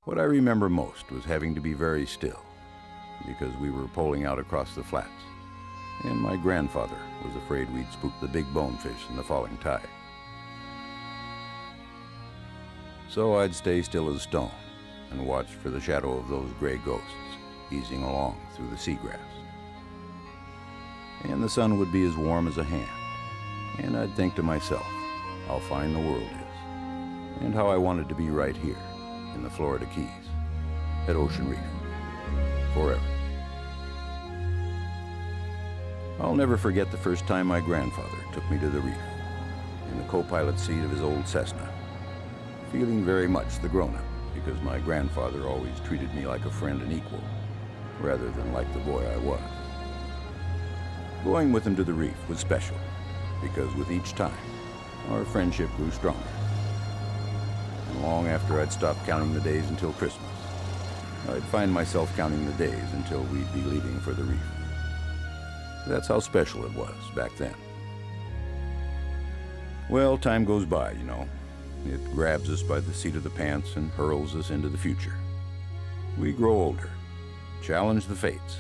What I remember most was having to be very still, because we were poling out across the flats, and my grandfather was afraid we'd spook the big bonefish in the falling tide. So I'd stay still as a stone and watch for the shadow of those gray ghosts easing along through the seagrass. And the sun would be as warm as a hand, and I'd think to myself how fine the world is, and how I wanted to be right here in the Florida Keys at Ocean Reef forever. I'll never forget the first time my grandfather took me to the reef in the co-pilot seat of his old Cessna, feeling very much the grown-up because my grandfather always treated me like a friend and equal rather than like the boy I was. Going with him to the reef was special because with each time our friendship grew stronger. And long after I'd stopped counting the days until Christmas, I'd find myself counting the days until we'd be leaving for the reef. That's how special it was back then. Well, time goes by, you know. It grabs us by the seat of the pants and hurls us into the future. We grow older, challenge the fates,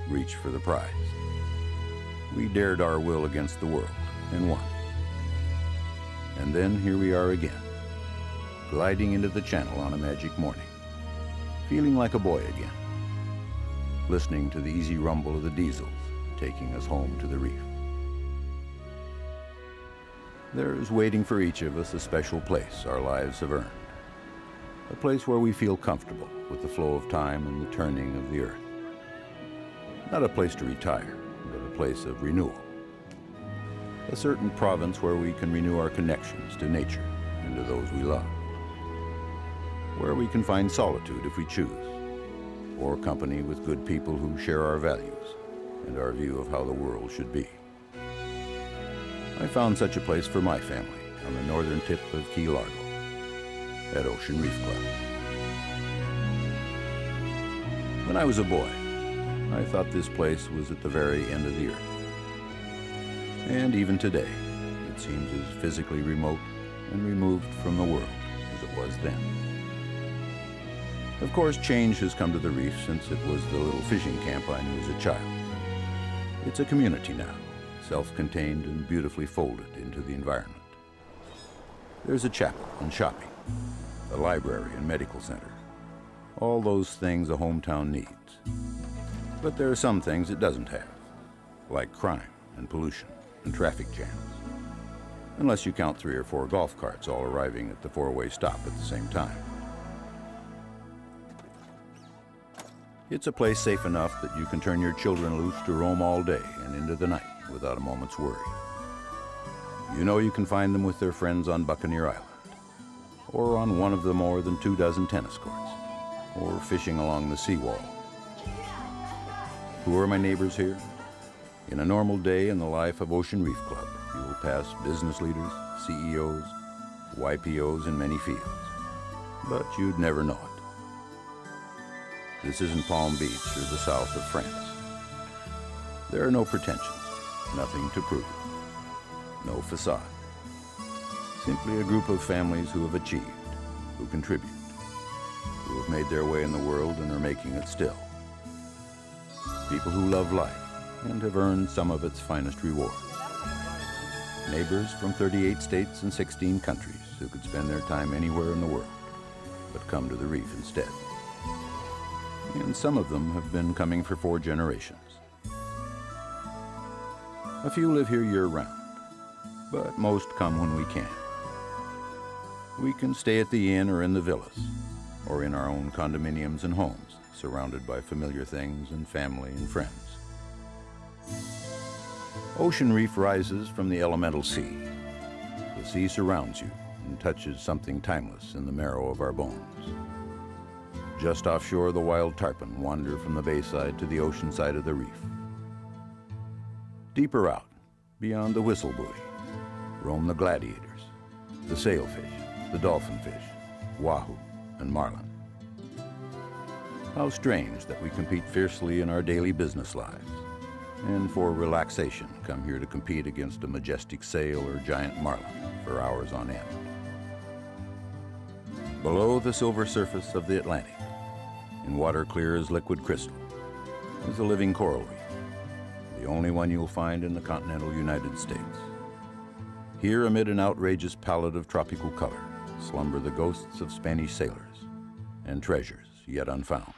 reach for the prize. We dared our will against the world and won. And then here we are again, gliding into the channel on a magic morning, feeling like a boy again, listening to the easy rumble of the diesels taking us home to the reef. There is waiting for each of us a special place our lives have earned, a place where we feel comfortable with the flow of time and the turning of the earth. Not a place to retire, but a place of renewal. A certain province where we can renew our connections to nature and to those we love. Where we can find solitude if we choose, or company with good people who share our values and our view of how the world should be. I found such a place for my family on the northern tip of Key Largo at Ocean Reef Club. When I was a boy, I thought this place was at the very end of the earth. And even today, it seems as physically remote and removed from the world as it was then. Of course, change has come to the reef since it was the little fishing camp I knew as a child. It's a community now, self-contained and beautifully folded into the environment. There's a chapel and shopping, a library and medical center, all those things a hometown needs. But there are some things it doesn't have, like crime and pollution and traffic jams, unless you count 3 or 4 golf carts all arriving at the 4-way stop at the same time. It's a place safe enough that you can turn your children loose to roam all day and into the night without a moment's worry. You know you can find them with their friends on Buccaneer Island, or on one of the more than 24 tennis courts, or fishing along the seawall. Who are my neighbors here? In a normal day in the life of Ocean Reef Club, you will pass business leaders, CEOs, YPOs in many fields, but you'd never know it. This isn't Palm Beach or the south of France. There are no pretensions, nothing to prove, no facade. Simply a group of families who have achieved, who contribute, who have made their way in the world and are making it still. People who love life and have earned some of its finest rewards. Neighbors from 38 states and 16 countries who could spend their time anywhere in the world, but come to the reef instead. And some of them have been coming for 4 generations. A few live here year-round, but most come when we can. We can stay at the inn or in the villas, or in our own condominiums and homes, surrounded by familiar things and family and friends. Ocean Reef rises from the elemental sea. The sea surrounds you and touches something timeless in the marrow of our bones. Just offshore, the wild tarpon wander from the bayside to the ocean side of the reef. Deeper out, beyond the whistle buoy, roam the gladiators, the sailfish, the dolphinfish, wahoo, and marlin. How strange that we compete fiercely in our daily business lives, and for relaxation come here to compete against a majestic sail or giant marlin for hours on end. Below the silver surface of the Atlantic, in water clear as liquid crystal, is a living coral reef, the only one you'll find in the continental United States. Here, amid an outrageous palette of tropical color, slumber the ghosts of Spanish sailors and treasures yet unfound.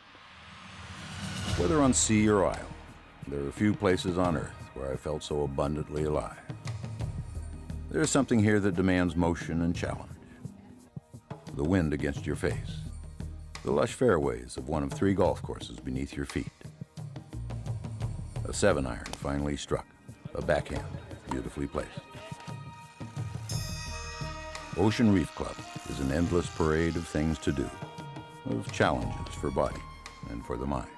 Whether on sea or isle, there are few places on Earth where I felt so abundantly alive. There's something here that demands motion and challenge. The wind against your face, the lush fairways of one of 3 golf courses beneath your feet. A 7-iron finely struck, a backhand beautifully placed. Ocean Reef Club is an endless parade of things to do, of challenges for body and for the mind.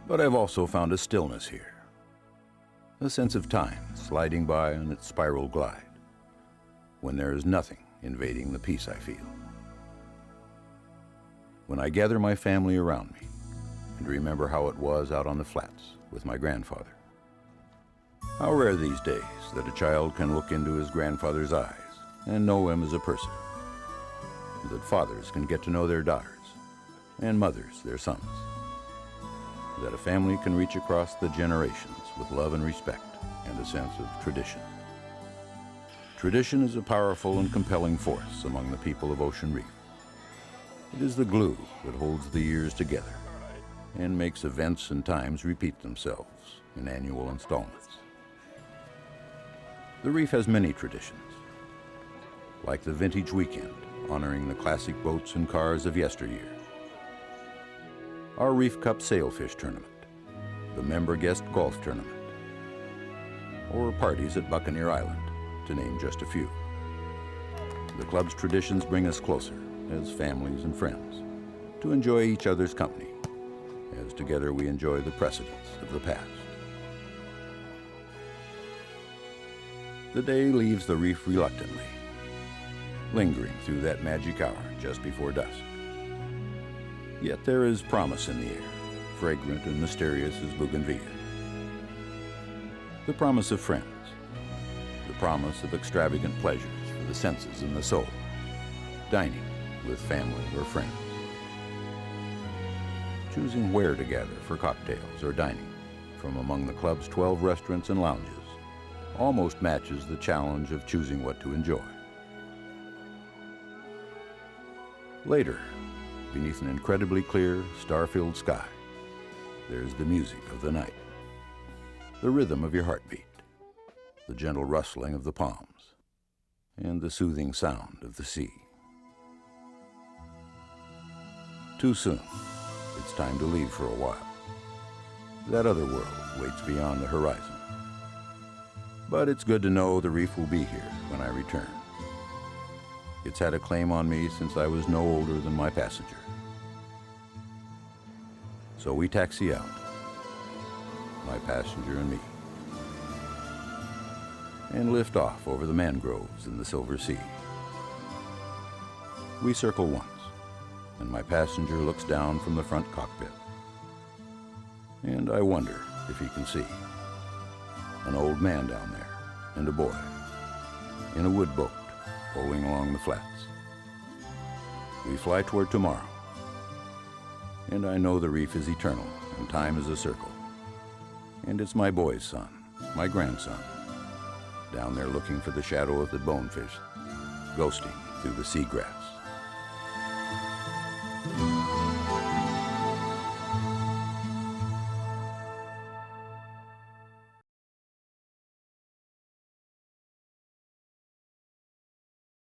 But I've also found a stillness here, a sense of time sliding by on its spiral glide, when there is nothing invading the peace I feel. When I gather my family around me and remember how it was out on the flats with my grandfather. How rare these days that a child can look into his grandfather's eyes and know him as a person. That fathers can get to know their daughters and mothers their sons. That a family can reach across the generations with love and respect and a sense of tradition. Tradition is a powerful and compelling force among the people of Ocean Reef. It is the glue that holds the years together and makes events and times repeat themselves in annual installments. The Reef has many traditions, like the Vintage Weekend, honoring the classic boats and cars of yesteryear. Our Reef Cup Sailfish Tournament, the Member Guest Golf Tournament, or parties at Buccaneer Island, to name just a few. The club's traditions bring us closer as families and friends to enjoy each other's company, as together we enjoy the precedents of the past. The day leaves the reef reluctantly, lingering through that magic hour just before dusk. Yet there is promise in the air, fragrant and mysterious as bougainvillea. The promise of friends, the promise of extravagant pleasures for the senses and the soul, dining with family or friends. Choosing where to gather for cocktails or dining from among the club's 12 restaurants and lounges almost matches the challenge of choosing what to enjoy. Later, beneath an incredibly clear, star-filled sky, there's the music of the night, the rhythm of your heartbeat, the gentle rustling of the palms, and the soothing sound of the sea. Too soon, it's time to leave for a while. That other world waits beyond the horizon. But it's good to know the reef will be here when I return. It's had a claim on me since I was no older than my passenger. So we taxi out, my passenger and me, and lift off over the mangroves in the Silver Sea. We circle once, and my passenger looks down from the front cockpit. And I wonder if he can see an old man down there and a boy in a wood boat bowling along the flats. We fly toward tomorrow, and I know the reef is eternal and time is a circle. And it's my boy's son, my grandson, down there looking for the shadow of the bonefish, ghosting through the seagrass.